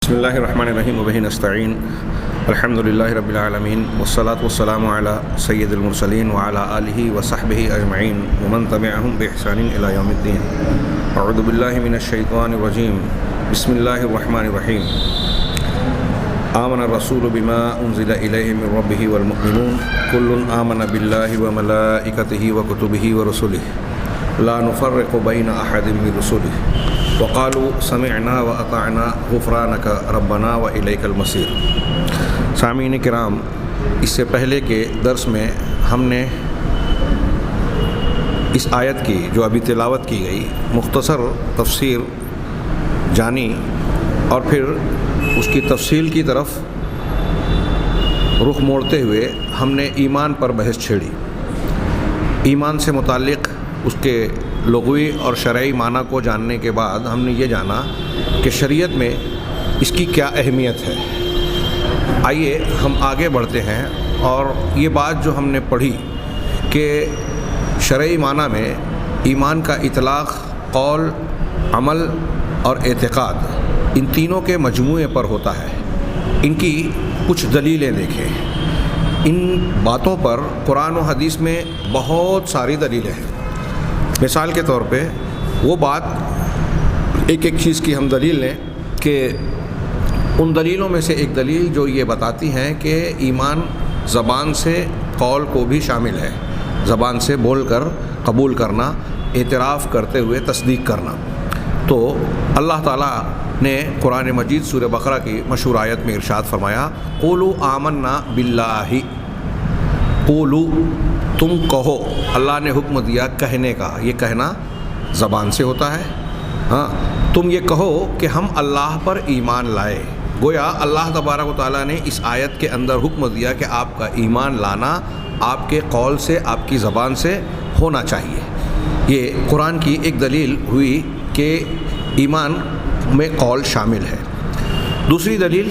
بسم اللہ الرحمن الرحیم وبہ نستعین الحمد للہ رب العالمین والصلاة والسلام علی سید المرسلین وعلی آلہ وصحبہ اجمعین ومن تبعہم بإحسان الی یوم الدین اعوذ باللہ من الشیطان الرجیم بسم اللہ الرحمن الرحیم آمن الرسول بما انزل الیہ من ربہ والمؤمنون کل آمن باللہ وملائکتہ وکتبہ ورسلہ لا نفرق بین احد من رسلہ وقالوا سمعنا واطعنا غفرانک ربنا والیک المصیر۔ سامعین کرام، اس سے پہلے کے درس میں ہم نے اس آیت کی جو ابھی تلاوت کی گئی مختصر تفسیر جانی اور پھر اس کی تفصیل کی طرف رخ موڑتے ہوئے ہم نے ایمان پر بحث چھیڑی۔ ایمان سے متعلق اس کے لغوی اور شرعی معنی کو جاننے کے بعد ہم نے یہ جانا کہ شریعت میں اس کی کیا اہمیت ہے۔ آئیے ہم آگے بڑھتے ہیں اور یہ بات جو ہم نے پڑھی کہ شرعی معنی میں ایمان کا اطلاق قول، عمل اور اعتقاد ان تینوں کے مجموعے پر ہوتا ہے۔ ان کی کچھ دلیلیں دیکھیں۔ ان باتوں پر قرآن و حدیث میں بہت ساری دلیلیں ہیں۔ مثال کے طور پہ وہ بات ایک چیز کی ہم دلیل لیں کہ ان دلیلوں میں سے ایک دلیل جو یہ بتاتی ہیں کہ ایمان زبان سے قول کو بھی شامل ہے، زبان سے بول کر قبول کرنا، اعتراف کرتے ہوئے تصدیق کرنا۔ تو اللہ تعالیٰ نے قرآن مجید سورہ بقرہ کی مشہور آیت میں ارشاد فرمایا، قولوا آمنا باللہ، قولوا تم کہو۔ اللہ نے حکم دیا کہنے کا، یہ کہنا زبان سے ہوتا ہے۔ ہاں، تم یہ کہو کہ ہم اللہ پر ایمان لائے۔ گویا اللہ تبارک و تعالیٰ نے اس آیت کے اندر حکم دیا کہ آپ کا ایمان لانا آپ کے قول سے، آپ کی زبان سے ہونا چاہیے۔ یہ قرآن کی ایک دلیل ہوئی کہ ایمان میں قول شامل ہے۔ دوسری دلیل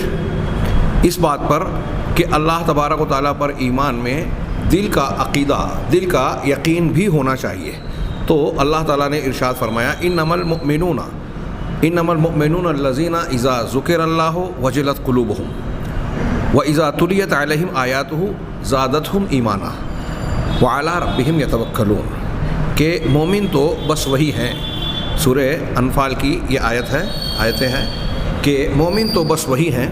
اس بات پر کہ اللہ تبارک و تعالیٰ پر ایمان میں دل کا عقیدہ، دل کا یقین بھی ہونا چاہیے۔ تو اللہ تعالیٰ نے ارشاد فرمایا، انما المؤمنون الذین اذا ذکر اللہ وجلت قلوبہم واذا تلیت علیہم آیاتہ زادتہم ایمانا وعلی ربہم یتوکلون۔ کہ مومن تو بس وہی ہیں، سورہ انفال کی یہ آیتیں ہیں کہ مومن تو بس وہی ہیں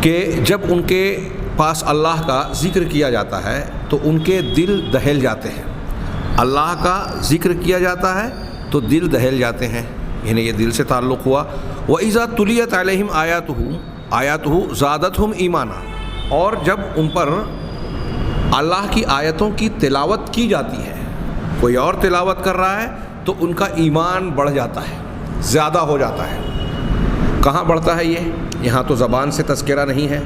کہ جب ان کے پاس اللہ کا ذکر کیا جاتا ہے تو ان کے دل دہل جاتے ہیں۔ اللہ کا ذکر کیا جاتا ہے تو دل دہل جاتے ہیں، یعنی یہ دل سے تعلق ہوا۔ وَإِذَا تُلِيَتْ عَلَيْهِمْ آیَاتُهُ زَادَتْهُمْ ایمانا، اور جب ان پر اللہ کی آیتوں کی تلاوت کی جاتی ہے، کوئی اور تلاوت کر رہا ہے تو ان کا ایمان بڑھ جاتا ہے، زیادہ ہو جاتا ہے۔ کہاں بڑھتا ہے یہ؟ یہاں تو زبان سے تذکرہ نہیں ہے،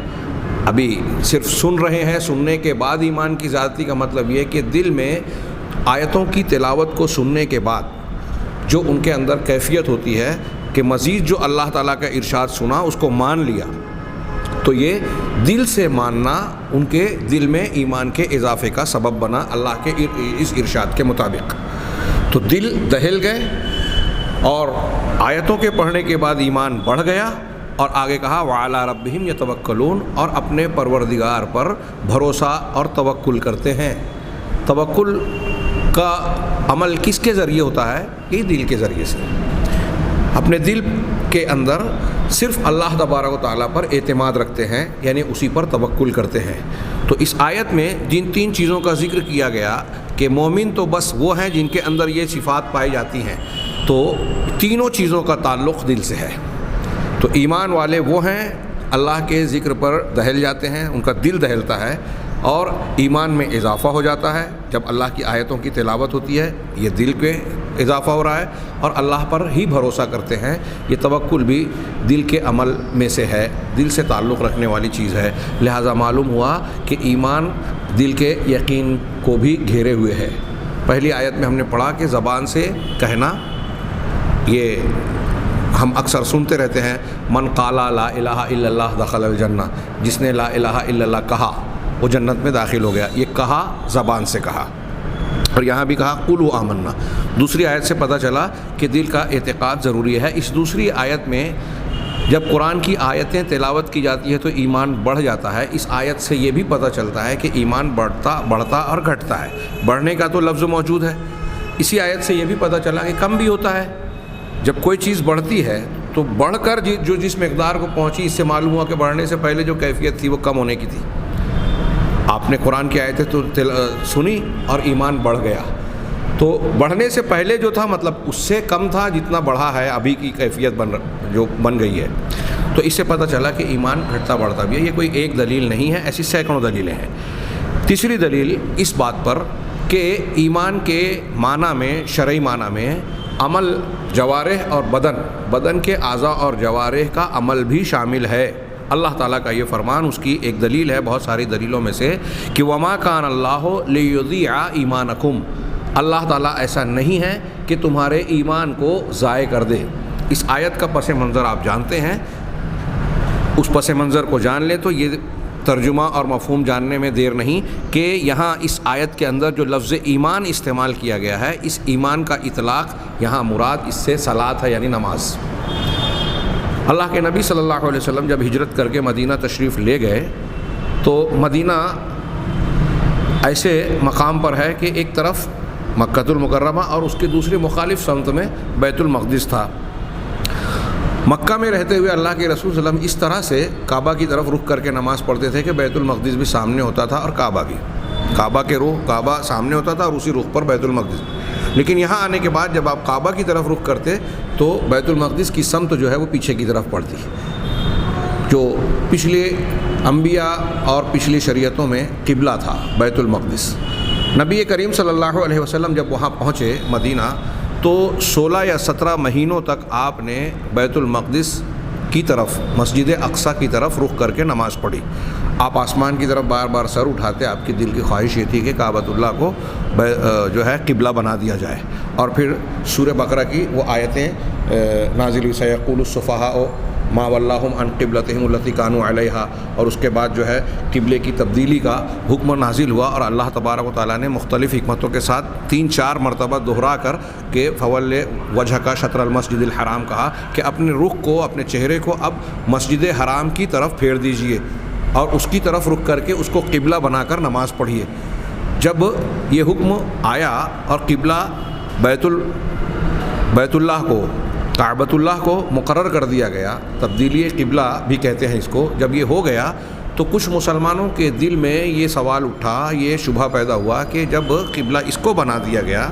ابھی صرف سن رہے ہیں۔ سننے کے بعد ایمان کی زیادتی کا مطلب یہ کہ دل میں آیتوں کی تلاوت کو سننے کے بعد جو ان کے اندر کیفیت ہوتی ہے کہ مزید جو اللہ تعالیٰ کا ارشاد سنا اس کو مان لیا، تو یہ دل سے ماننا ان کے دل میں ایمان کے اضافے کا سبب بنا اللہ کے اس ارشاد کے مطابق۔ تو دل دہل گئے اور آیتوں کے پڑھنے کے بعد ایمان بڑھ گیا، اور آگے کہا وعلی ربہم یتوکلون، اور اپنے پروردگار پر بھروسہ اور توکل کرتے ہیں۔ توکل کا عمل کس کے ذریعے ہوتا ہے؟ یہ دل کے ذریعے سے۔ اپنے دل کے اندر صرف اللہ تبارک و تعالیٰ پر اعتماد رکھتے ہیں، یعنی اسی پر توکل کرتے ہیں۔ تو اس آیت میں جن تین چیزوں کا ذکر کیا گیا کہ مومن تو بس وہ ہیں جن کے اندر یہ صفات پائی جاتی ہیں، تو تینوں چیزوں کا تعلق دل سے ہے۔ تو ایمان والے وہ ہیں اللہ کے ذکر پر دہل جاتے ہیں، ان کا دل دہلتا ہے اور ایمان میں اضافہ ہو جاتا ہے۔ جب اللہ کی آیتوں کی تلاوت ہوتی ہے یہ دل کے اضافہ ہو رہا ہے اور اللہ پر ہی بھروسہ کرتے ہیں۔ یہ توکل بھی دل کے عمل میں سے ہے، دل سے تعلق رکھنے والی چیز ہے۔ لہٰذا معلوم ہوا کہ ایمان دل کے یقین کو بھی گھیرے ہوئے ہے۔ پہلی آیت میں ہم نے پڑھا کہ زبان سے کہنا، یہ ہم اکثر سنتے رہتے ہیں، من قال لا الہ الا اللہ دخل الجنہ، جس نے لا الہ الا اللہ کہا وہ جنت میں داخل ہو گیا۔ یہ کہا زبان سے کہا، اور یہاں بھی کہا قولوا آمنا۔ دوسری آیت سے پتہ چلا کہ دل کا اعتقاد ضروری ہے۔ اس دوسری آیت میں جب قرآن کی آیتیں تلاوت کی جاتی ہے تو ایمان بڑھ جاتا ہے۔ اس آیت سے یہ بھی پتہ چلتا ہے کہ ایمان بڑھتا اور گھٹتا ہے۔ بڑھنے کا تو لفظ موجود ہے، اسی آیت سے یہ بھی پتہ چلا کہ کم بھی ہوتا ہے۔ جب کوئی چیز بڑھتی ہے تو بڑھ کر جو جس مقدار کو پہنچی، اس سے معلوم ہوا کہ بڑھنے سے پہلے جو کیفیت تھی وہ کم ہونے کی تھی۔ آپ نے قرآن کی آیتیں تو سنی اور ایمان بڑھ گیا، تو بڑھنے سے پہلے جو تھا مطلب اس سے کم تھا جتنا بڑھا ہے ابھی کی کیفیت جو بن گئی ہے۔ تو اس سے پتہ چلا کہ ایمان گھٹتا بڑھتا بھی ہے۔ یہ کوئی ایک دلیل نہیں ہے، ایسی سینکڑوں دلیلیں ہیں۔ تیسری دلیل اس بات پر کہ ایمان کے معنی میں، شرعی معنی میں عمل جوارح اور بدن کے اعضاء اور جوارح کا عمل بھی شامل ہے۔ اللہ تعالیٰ کا یہ فرمان اس کی ایک دلیل ہے بہت ساری دلیلوں میں سے کہ وما کان اللہ لیضیع ایمانکم، اللہ تعالیٰ ایسا نہیں ہے کہ تمہارے ایمان کو ضائع کر دے۔ اس آیت کا پس منظر آپ جانتے ہیں، اس پس منظر کو جان لیں تو یہ ترجمہ اور مفہوم جاننے میں دیر نہیں کہ یہاں اس آیت کے اندر جو لفظ ایمان استعمال کیا گیا ہے، اس ایمان کا اطلاق یہاں مراد اس سے صلاۃ ہے، یعنی نماز۔ اللہ کے نبی صلی اللہ علیہ وسلم جب ہجرت کر کے مدینہ تشریف لے گئے تو مدینہ ایسے مقام پر ہے کہ ایک طرف مکۃ المکرمہ اور اس کے دوسری مخالف سمت میں بیت المقدس تھا۔ مکہ میں رہتے ہوئے اللہ کے رسول صلی اللہ علیہ وسلم اس طرح سے کعبہ کی طرف رخ کر کے نماز پڑھتے تھے کہ بیت المقدس بھی سامنے ہوتا تھا اور کعبہ بھی، کعبہ سامنے ہوتا تھا اور اسی رخ پر بیت المقدس۔ لیکن یہاں آنے کے بعد جب آپ کعبہ کی طرف رخ کرتے تو بیت المقدس کی سمت جو ہے وہ پیچھے کی طرف پڑتی، جو پچھلے انبیاء اور پچھلی شریعتوں میں قبلہ تھا بیت المقدس۔ نبی کریم صلی اللہ علیہ وسلم جب وہاں پہنچے مدینہ تو 16 یا 17 مہینوں تک آپ نے بیت المقدس کی طرف، مسجد اقصی کی طرف رخ کر کے نماز پڑھی۔ آپ آسمان کی طرف بار بار سر اٹھاتے، آپ کی دل کی خواہش یہ تھی کہ کعبۃ اللہ کو جو ہے قبلہ بنا دیا جائے۔ اور پھر سورہ بقرہ کی وہ آیتیں نازل ہوئی، سیقول السفہاء ما ولاہم عن قبلتہم التی کانوا علیہا، اور اس کے بعد جو ہے قبلے کی تبدیلی کا حکم نازل ہوا، اور اللہ تبارک و تعالیٰ نے مختلف حکمتوں کے ساتھ 3-4 مرتبہ دہرا کر کہ فول وجہ کا شطر المسجد الحرام کہا کہ اپنے رخ کو، اپنے چہرے کو اب مسجد حرام کی طرف پھیر دیجئے اور اس کی طرف رخ کر کے اس کو قبلہ بنا کر نماز پڑھیے۔ جب یہ حکم آیا اور قبلہ بیت اللہ کو، کعبۃ اللہ کو مقرر کر دیا گیا، تبدیلی قبلہ بھی کہتے ہیں اس کو، جب یہ ہو گیا تو کچھ مسلمانوں کے دل میں یہ سوال اٹھا، یہ شبہ پیدا ہوا کہ جب قبلہ اس کو بنا دیا گیا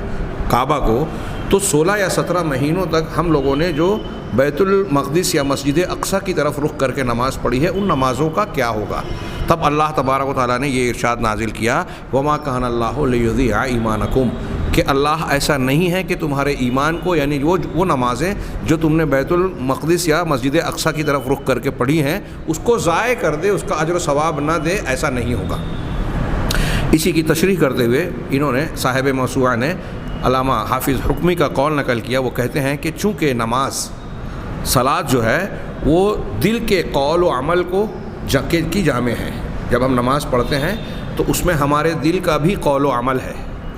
کعبہ کو، تو 16 یا 17 مہینوں تک ہم لوگوں نے جو بیت المقدس یا مسجد اقصی کی طرف رخ کر کے نماز پڑھی ہے، ان نمازوں کا کیا ہوگا؟ تب اللہ تبارک و تعالیٰ نے یہ ارشاد نازل کیا وما کان اللہ لیضیع ایمانکم، کہ اللہ ایسا نہیں ہے کہ تمہارے ایمان کو، یعنی وہ نمازیں جو تم نے بیت المقدس یا مسجد اقصی کی طرف رخ کر کے پڑھی ہیں، اس کو ضائع کر دے، اس کا اجر و ثواب نہ دے، ایسا نہیں ہوگا۔ اسی کی تشریح کرتے ہوئے انہوں نے، صاحب موسوعہ نے علامہ حافظ حکمی کا قول نقل کیا، وہ کہتے ہیں کہ چونکہ نماز، صلاۃ جو ہے وہ دل کے قول و عمل کو کی جامع ہے۔ جب ہم نماز پڑھتے ہیں تو اس میں ہمارے دل کا بھی قول و عمل ہے،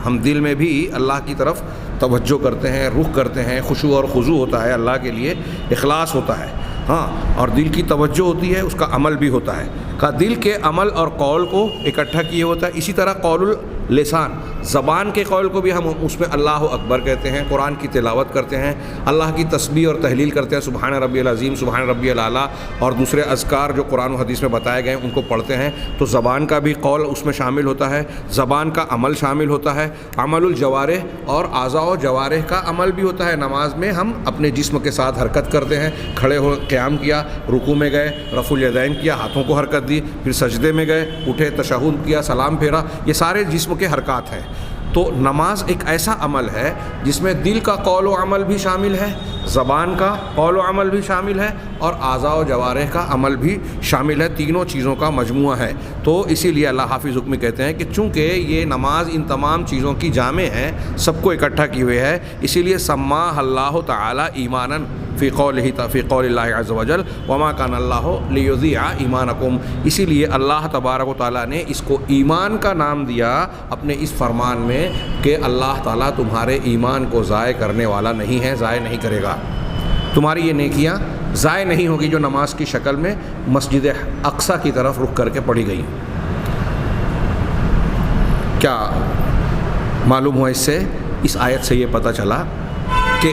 ہم دل میں بھی اللہ کی طرف توجہ کرتے ہیں، رخ کرتے ہیں، خشوع اور خضوع ہوتا ہے اللہ کے لیے، اخلاص ہوتا ہے، ہاں، اور دل کی توجہ ہوتی ہے، اس کا عمل بھی ہوتا ہے۔ کا دل کے عمل اور قول کو اکٹھا کیے ہوتا ہے۔ اسی طرح قول اللسان، زبان کے قول کو بھی ہم اس میں اللہ اکبر کہتے ہیں، قرآن کی تلاوت کرتے ہیں، اللہ کی تسبیح اور تحلیل کرتے ہیں، سبحان ربی العظیم، سبحان ربی الاعلیٰ، اور دوسرے اذکار جو قرآن و حدیث میں بتائے گئے ہیں ان کو پڑھتے ہیں۔ تو زبان کا بھی قول اس میں شامل ہوتا ہے، زبان کا عمل شامل ہوتا ہے، عمل الجوارح اور اعضاء و جوارح کا عمل بھی ہوتا ہے۔ نماز میں ہم اپنے جسم کے ساتھ حرکت کرتے ہیں، کھڑے ہو قیام کیا، رکوع میں گئے، رفع الیدین کیا، ہاتھوں کو حرکت دی، پھر سجدے میں گئے، اٹھے، تشہد کیا، سلام پھیرا، یہ سارے جسم کے حرکات ہیں۔ تو نماز ایک ایسا عمل ہے جس میں دل کا قول و عمل بھی شامل ہے، زبان کا قول و عمل بھی شامل ہے، اور اعضاء و جوارح کا عمل بھی شامل ہے، تینوں چیزوں کا مجموعہ ہے۔ تو اسی لیے اللہ حافظ حکمی کہتے ہیں کہ چونکہ یہ نماز ان تمام چیزوں کی جامع ہے، سب کو اکٹھا کیے ہوئے ہے، اسی لیے سماہ اللہ تعالی ایماناً فی قول اللہ عز وجل وما کان اللہ لیضیع ایمانکم، اسی لیے اللہ تبارک و تعالیٰ نے اس کو ایمان کا نام دیا اپنے اس فرمان میں کہ اللہ تعالیٰ تمہارے ایمان کو ضائع کرنے والا نہیں ہے، ضائع نہیں کرے گا۔ تمہاری یہ نیکیاں ضائع نہیں ہوگی جو نماز کی شکل میں مسجد اقصی کی طرف رخ کر کے پڑھی گئی۔ کیا معلوم ہوا اس سے؟ اس آیت سے یہ پتہ چلا کہ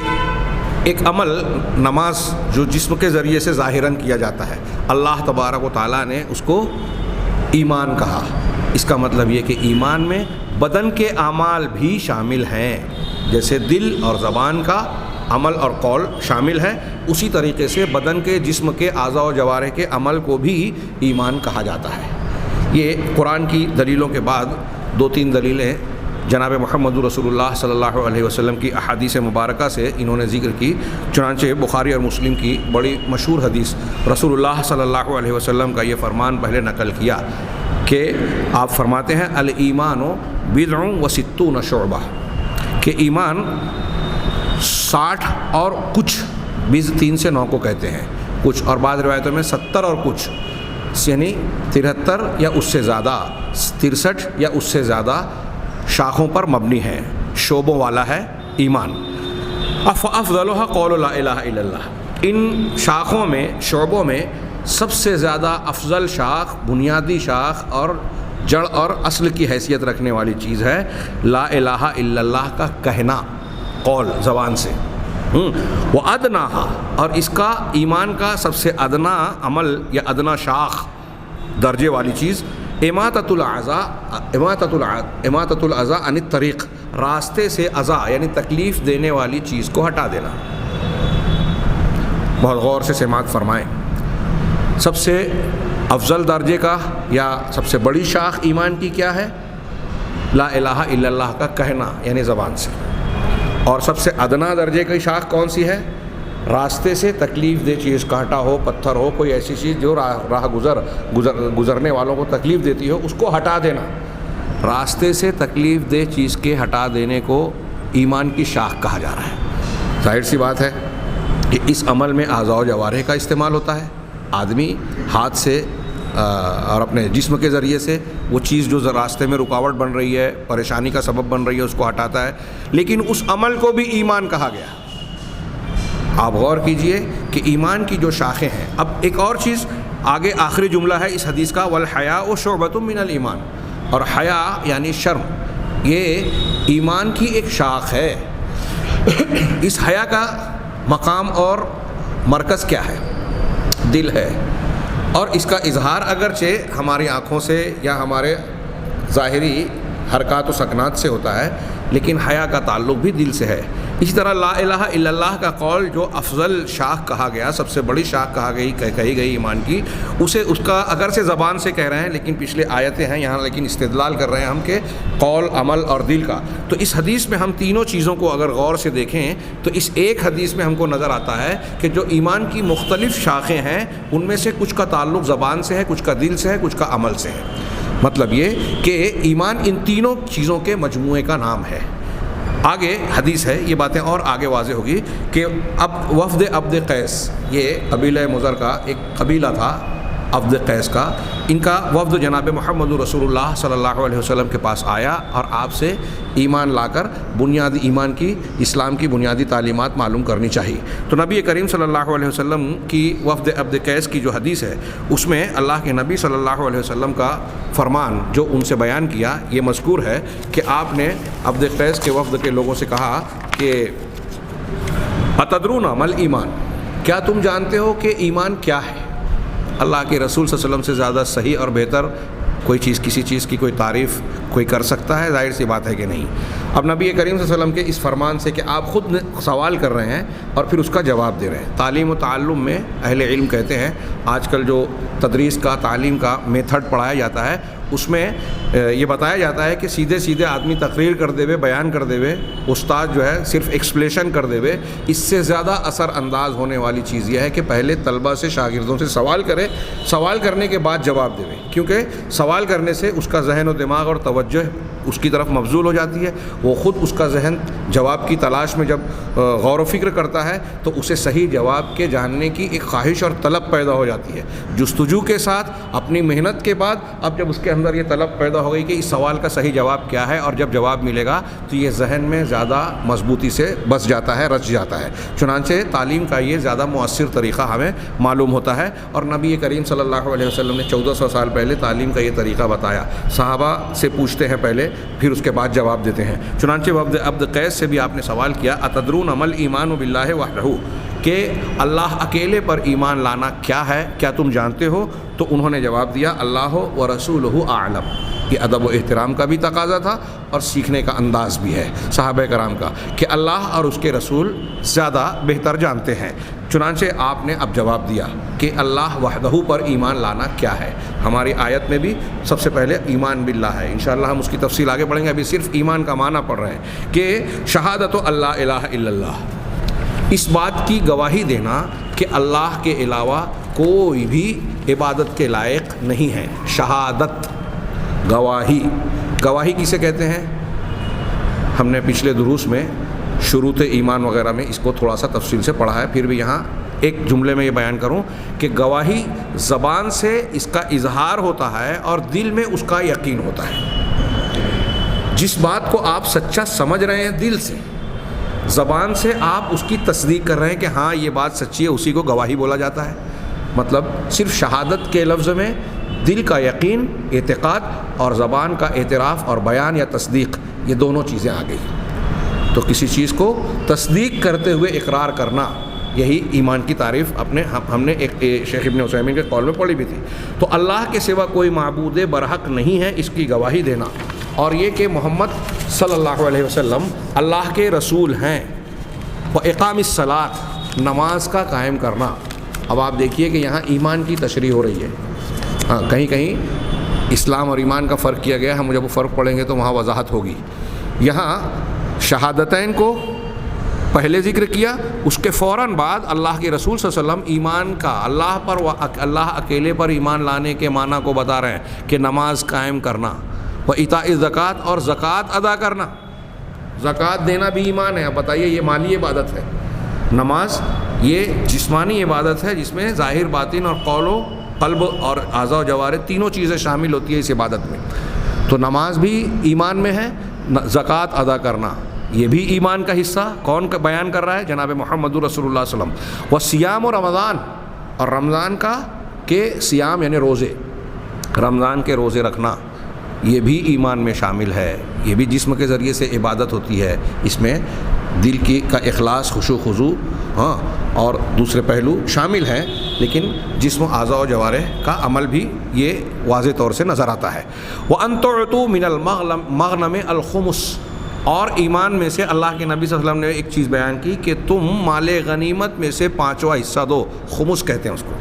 ایک عمل نماز جو جسم کے ذریعے سے ظاہراً کیا جاتا ہے، اللہ تبارک و تعالیٰ نے اس کو ایمان کہا۔ اس کا مطلب یہ کہ ایمان میں بدن کے اعمال بھی شامل ہیں، جیسے دل اور زبان کا عمل اور قول شامل ہے، اسی طریقے سے بدن کے جسم کے اعضاء و جوارح کے عمل کو بھی ایمان کہا جاتا ہے۔ یہ قرآن کی دلیلوں کے بعد 2-3 دلیلیں جناب محمد رسول اللہ صلی اللہ علیہ وسلم کی احادیث مبارکہ سے انہوں نے ذکر کی۔ چنانچہ بخاری اور مسلم کی بڑی مشہور حدیث رسول اللہ صلی اللہ علیہ وسلم کا یہ فرمان پہلے نقل کیا کہ آپ فرماتے ہیں الایمان بضع و ستون شعبہ، کہ ایمان 60 اور کچھ، 3 سے 9 کو کہتے ہیں کچھ، اور بعض روایتوں میں 70 اور کچھ، یعنی 73 یا اس سے زیادہ، 63 یا اس سے زیادہ شاخوں پر مبنی ہے، شعبوں والا ہے ایمان۔ افضلها قول لا الہ الا اللہ، ان شاخوں میں، شعبوں میں سب سے زیادہ افضل شاخ، بنیادی شاخ اور جڑ اور اصل کی حیثیت رکھنے والی چیز ہے لا الہ الا اللہ کا کہنا، قول زبان سے۔ وَأَدْنَاهَا، اور اس کا ایمان کا سب سے ادنا عمل یا ادنا شاخ درجے والی چیز اماطۃ الاذى عن الطریق، راستے سے اذا یعنی تکلیف دینے والی چیز کو ہٹا دینا۔ بہت غور سے سماعت فرمائیں۔ سب سے افضل درجے کا یا سب سے بڑی شاخ ایمان کی کیا ہے؟ لا الہ الا اللہ کا کہنا یعنی زبان سے۔ اور سب سے ادنا درجے کی شاخ کون سی ہے؟ راستے سے تکلیف دہ چیز، کانٹا ہو، پتھر ہو، کوئی ایسی چیز جو راہ گزرنے والوں کو تکلیف دیتی ہو، اس کو ہٹا دینا۔ راستے سے تکلیف دہ چیز کے ہٹا دینے کو ایمان کی شاخ کہا جا رہا ہے۔ ظاہر سی بات ہے کہ اس عمل میں اعضاء و جوارح کا استعمال ہوتا ہے۔ آدمی ہاتھ سے اور اپنے جسم کے ذریعے سے وہ چیز جو راستے میں رکاوٹ بن رہی ہے، پریشانی کا سبب بن رہی ہے، اس کو ہٹاتا ہے، لیکن اس عمل کو بھی ایمان کہا گیا۔ آپ غور کیجئے کہ ایمان کی جو شاخیں ہیں۔ اب ایک اور چیز آگے آخری جملہ ہے اس حدیث کا، وَالْحَيَاءُ شُعْبَةٌ مِّنَ الْإِيمَانِ، اور حیا یعنی شرم یہ ایمان کی ایک شاخ ہے۔ اس حیا کا مقام اور مرکز کیا ہے؟ دل ہے، اور اس کا اظہار اگرچہ ہماری آنکھوں سے یا ہمارے ظاہری حرکات و سکنات سے ہوتا ہے، لیکن حیا کا تعلق بھی دل سے ہے۔ اسی طرح لا الہ الا اللہ کا قول جو افضل شاخ کہا گیا، سب سے بڑی شاخ کہی گئی ایمان کی، اسے اس کا اگرچہ زبان سے کہہ رہے ہیں، لیکن پچھلے آیتیں ہیں یہاں، لیکن استدلال کر رہے ہیں ہم کہ قول، عمل اور دل کا۔ تو اس حدیث میں ہم تینوں چیزوں کو اگر غور سے دیکھیں تو اس ایک حدیث میں ہم کو نظر آتا ہے کہ جو ایمان کی مختلف شاخیں ہیں ان میں سے کچھ کا تعلق زبان سے ہے، کچھ کا دل سے ہے، کچھ کا عمل سے ہے۔ مطلب یہ کہ ایمان ان تینوں چیزوں کے مجموعے کا نام ہے۔ آگے حدیث ہے، یہ باتیں اور آگے واضح ہوگی کہ اب وفد عبد قیس، یہ قبیلہ مضر کا ایک قبیلہ تھا عبد قیس کا، ان کا وفد جناب محمد رسول اللہ صلی اللہ علیہ وسلم کے پاس آیا اور آپ سے ایمان لا کر بنیادی ایمان کی، اسلام کی بنیادی تعلیمات معلوم کرنی چاہیے۔ تو نبی کریم صلی اللہ علیہ وسلم کی وفد عبد قیس کی جو حدیث ہے اس میں اللہ کے نبی صلی اللہ علیہ وسلم کا فرمان جو ان سے بیان کیا یہ مذکور ہے کہ آپ نے عبد قیس کے وفد کے لوگوں سے کہا کہ اتدرون مل ایمان، کیا تم جانتے ہو کہ ایمان کیا ہے؟ اللہ کے رسول صلی اللہ علیہ وسلم سے زیادہ صحیح اور بہتر کوئی چیز، کسی چیز کی کوئی تعریف کوئی کر سکتا ہے؟ ظاہر سی بات ہے کہ نہیں۔ اب نبی کریم صلی اللہ علیہ وسلم کے اس فرمان سے کہ آپ خود سوال کر رہے ہیں اور پھر اس کا جواب دے رہے ہیں۔ تعلیم و تعلم میں اہل علم کہتے ہیں آج کل جو تدریس کا، تعلیم کا میتھڈ پڑھایا جاتا ہے اس میں یہ بتایا جاتا ہے کہ سیدھے سیدھے آدمی تقریر کر دے ہوئے، بیان کر دے ہوئے، استاد جو ہے صرف ایکسپلیشن کر دے ہوئے، اس سے زیادہ اثر انداز ہونے والی چیز یہ ہے کہ پہلے طلبہ سے، شاگردوں سے سوال کرے، سوال کرنے کے بعد جواب دے، کیونکہ سوال کرنے سے اس کا ذہن و دماغ اور توجہ اس کی طرف مبذول ہو جاتی ہے، وہ خود اس کا ذہن جواب کی تلاش میں جب غور و فکر کرتا ہے تو اسے صحیح جواب کے جاننے کی ایک خواہش اور طلب پیدا ہو جاتی ہے۔ جستجو کے ساتھ اپنی محنت کے بعد اب جب اس کے اندر یہ طلب پیدا ہو گئی کہ اس سوال کا صحیح جواب کیا ہے، اور جب جواب ملے گا تو یہ ذہن میں زیادہ مضبوطی سے بس جاتا ہے، رچ جاتا ہے۔ چنانچہ تعلیم کا یہ زیادہ مؤثر طریقہ ہمیں معلوم ہوتا ہے، اور نبی کریم صلی اللہ علیہ وسلم نے 1400 سال پہلے تعلیم کا یہ طریقہ بتایا۔ صحابہ سے پوچھتے ہیں پہلے، پھر اس کے بعد جواب دیتے ہیں۔ چنانچہ عبد قیس سے بھی آپ نے سوال کیا، اتدرون عمل ایمان باللہ وحدہ، کہ اللہ اکیلے پر ایمان لانا کیا ہے، کیا تم جانتے ہو؟ تو انہوں نے جواب دیا، اللہ و رسولہ اعلم۔ یہ ادب و احترام کا بھی تقاضا تھا اور سیکھنے کا انداز بھی ہے صحابہ کرام کا، کہ اللہ اور اس کے رسول زیادہ بہتر جانتے ہیں۔ چنانچہ آپ نے اب جواب دیا کہ اللہ وحدہ پر ایمان لانا کیا ہے۔ ہماری آیت میں بھی سب سے پہلے ایمان باللہ ہے، انشاءاللہ ہم اس کی تفصیل آگے پڑھیں گے، ابھی صرف ایمان کا معنی پڑھ رہے ہیں کہ شہادت اللہ الہ الا اللہ، اس بات کی گواہی دینا کہ اللہ کے علاوہ کوئی بھی عبادت کے لائق نہیں ہے۔ شہادت، گواہی، گواہی کسے کہتے ہیں؟ ہم نے پچھلے دروس میں شروط ایمان وغیرہ میں اس کو تھوڑا سا تفصیل سے پڑھا ہے، پھر بھی یہاں ایک جملے میں یہ بیان کروں کہ گواہی زبان سے اس کا اظہار ہوتا ہے اور دل میں اس کا یقین ہوتا ہے۔ جس بات کو آپ سچا سمجھ رہے ہیں دل سے، زبان سے آپ اس کی تصدیق کر رہے ہیں کہ ہاں یہ بات سچی ہے، اسی کو گواہی بولا جاتا ہے۔ مطلب صرف شہادت کے لفظ میں دل کا یقین، اعتقاد، اور زبان کا اعتراف اور بیان یا تصدیق، یہ دونوں چیزیں آ گئی۔ تو کسی چیز کو تصدیق کرتے ہوئے اقرار کرنا، یہی ایمان کی تعریف ہم نے ایک شیخ ابن عثیمین کے قول میں پڑھی بھی تھی۔ تو اللہ کے سوا کوئی معبود برحق نہیں ہے، اس کی گواہی دینا، اور یہ کہ محمد صلی اللہ علیہ وسلم اللہ کے رسول ہیں۔ وإقام الصلاۃ، نماز کا قائم کرنا۔ اب آپ دیکھیے کہ یہاں ایمان کی تشریح ہو رہی ہے، ہاں کہیں کہیں اسلام اور ایمان کا فرق کیا گیا ہے، ہم جب وہ فرق پڑھیں گے تو وہاں وضاحت ہوگی۔ یہاں شہادتین کو پہلے ذکر کیا، اس کے فوراً بعد اللہ کے رسول صلی اللہ علیہ وسلم ایمان کا، اللہ پر، اللہ اکیلے پر ایمان لانے کے معنی کو بتا رہے ہیں کہ نماز قائم کرنا، وإیتاء الزکوٰۃ، اور زکوٰۃ ادا کرنا۔ زکوٰۃ دینا بھی ایمان ہے۔ اب بتائیے، یہ مالی عبادت ہے، نماز یہ جسمانی عبادت ہے جس میں ظاہر، باطن اور قول و قلب اور اعضاء و جوارح تینوں چیزیں شامل ہوتی ہیں اس عبادت میں۔ تو نماز بھی ایمان میں ہے، زکوٰۃ ادا کرنا یہ بھی ایمان کا حصہ۔ کون کا بیان کر رہا ہے؟ جناب محمد رسول اللہ صلی اللہ علیہ وسلم۔ وصیام و رمضان، اور رمضان کا کہ سیام یعنی روزے، رمضان کے روزے رکھنا یہ بھی ایمان میں شامل ہے۔ یہ بھی جسم کے ذریعے سے عبادت ہوتی ہے، اس میں دل کی کا اخلاص، خشوع خضوع، ہاں، اور دوسرے پہلو شامل ہیں، لیکن جسم و اعضاء و جوارح کا عمل بھی یہ واضح طور سے نظر آتا ہے۔ وَأَن تُعْطُوا مِنَ الْمَغْنَمِ الْخُمُسَ، اور ایمان میں سے اللہ کے نبی صلی اللہ علیہ وسلم نے ایک چیز بیان کی کہ تم مال غنیمت میں سے 5واں حصہ دو۔ خمس کہتے ہیں اس کو۔